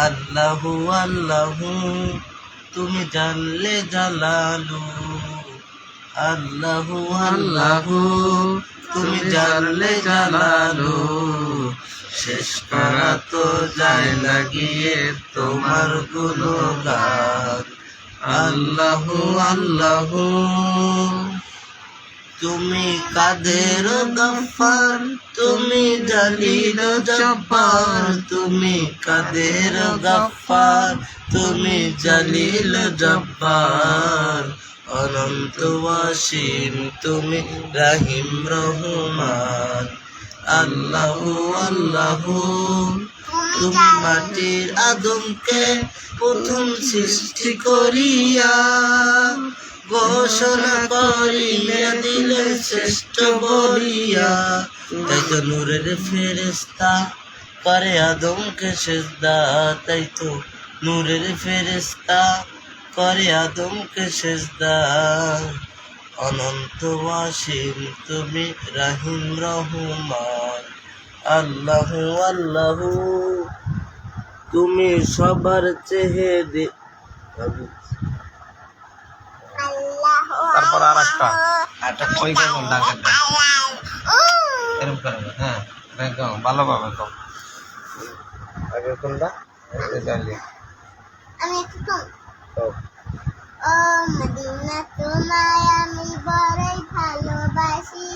আল্লাহু আল্লাহু তুমি জানলে জালালু, আল্লাহু আল্লাহু তুমি জানলে জালালু, শেষ করা তো যায় না গিয়ে তোমার গুণগান। আল্লাহু আল্লাহু তুমি কাদের গফফার, তুমি জলিল জব্বার, তুমি কাদের গফফার, তুমি জলিল জব্বার, অনন্ত ওয়াসিম তুমি রহিম রহমান। আল্লাহু আল্লাহু তুমি মাটির আদমকে প্রথম সৃষ্টি করিয়া ঘোষণা করিয়া দিলে শ্রেষ্ঠ বলিয়া। তাই তো নূরের ফেরেশতা করে আদমকে সেজদা, তাই তো নূরের ফেরেশতা করে আদমকে সেজদা। অনন্ত ওয়াসিম তুমি রহিম রহমান। আল্লাহু আল্লাহু তুমি সবার চেহারে। তারপর আর একটা কই কেমন ডাকে এরকম করে। হ্যাঁ ভালোভাবে কম। আগে কোনটা জানলি আমি একটু ও মদিনা তোমায় আমি বড়ই ভালোবাসি,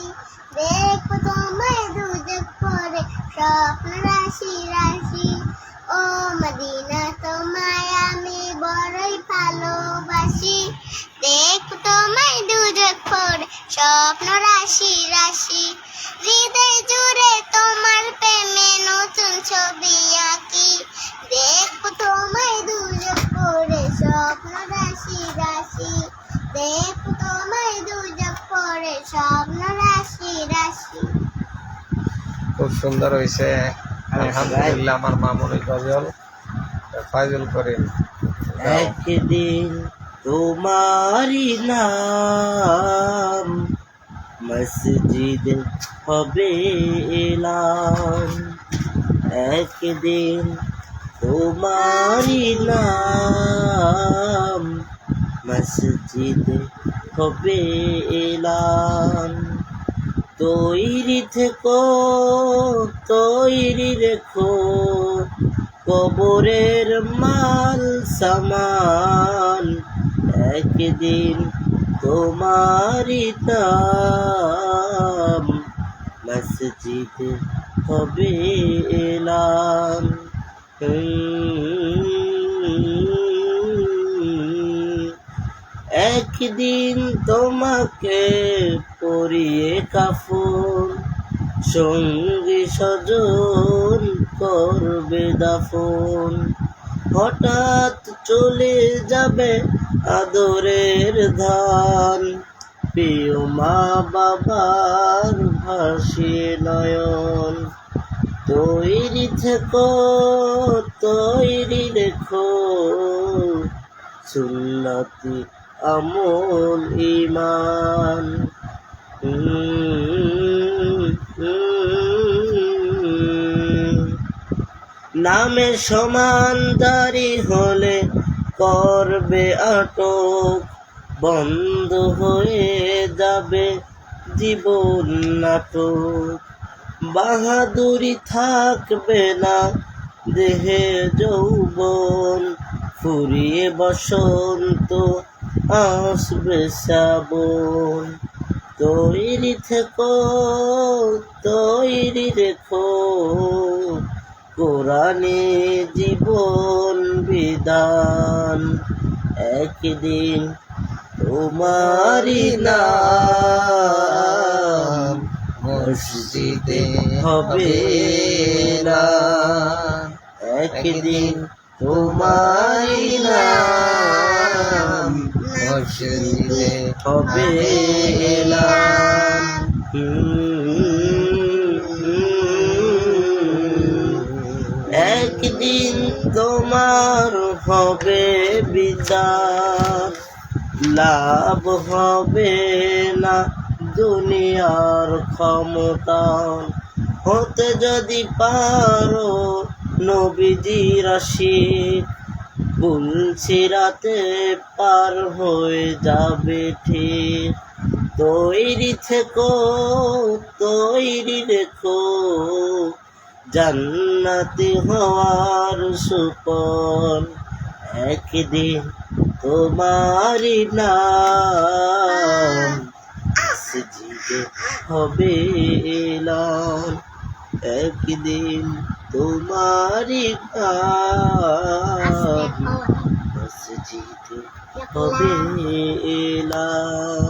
দেখো তোমায় দুজক পরে স্বপ্ন রাশি রাশি। ও মদিনা তোমায় আমি বড়ই ভালোবাসি, দেখো তোমায় দুজক পরে স্বপ্ন রাশি রাশি। হৃদয় জুড়ে তোমার প্রেমে নতুন ছবি আঁকি, দেখো তোমায় দুজক পরে স্বপ্ন রাশি রাশি, দেখো তোমায় দুজক পরে স্বপ্ন রাশি রাশি। খুব সুন্দর হয়েছে আলহামদুলিল্লাহ। আমার মামুনি গজল ফাইজুল করিম। একদিন তোমারি নাম মসজিদ হবে এলান, একদিন তোমারি নাম মসজিদ হবে এলান। তৈরি থেকো তৈরি রেখো কবরের মাল সামান, একদিন তোমারি নাম মসজিদ হবে এলান। একদিন তোমাকে পরিয়ে কাফন, সঙ্গী স্বজন করবে দাফন। হঠাৎ চলে যাবে আদরের ধান, প্রিয় মা বাবার ভাসিয়ে নয়ন। তৈরি থেকো তৈরি রেখো সুন্নতি আমল ঈমান। নামে সমানদারি হলে করবে আটক, বন্ধ হয়ে যাবে জীবন নাটক। বাহাদুরি থাকবে না দেহে যৌবন, ফুরিয়ে বসন্ত আসবে শ্রাবণ। তৈরি থেকো তৈরি রেখো কোরআনে জীবন বিধান, একদিন তোমারি নাম মসজিদে হবে এলান, একদিন তোমারি নাম মসজিদে হবে এলান। একদিন তোমার হবে বিচার, লাভ হবে না দুনিয়ার ক্ষমতা। হতে যদি পারো নবীজির আশিক বলছি রাতে পার হয়ে যাবে ঠিক তৈরি থেকো তৈরি রেখো জান্নাতি হওয়ার সুপন একদিন তোমারই নাম মসজিদে হবে এলান একদিন তোমারই নাম মসজিদে হবে এলান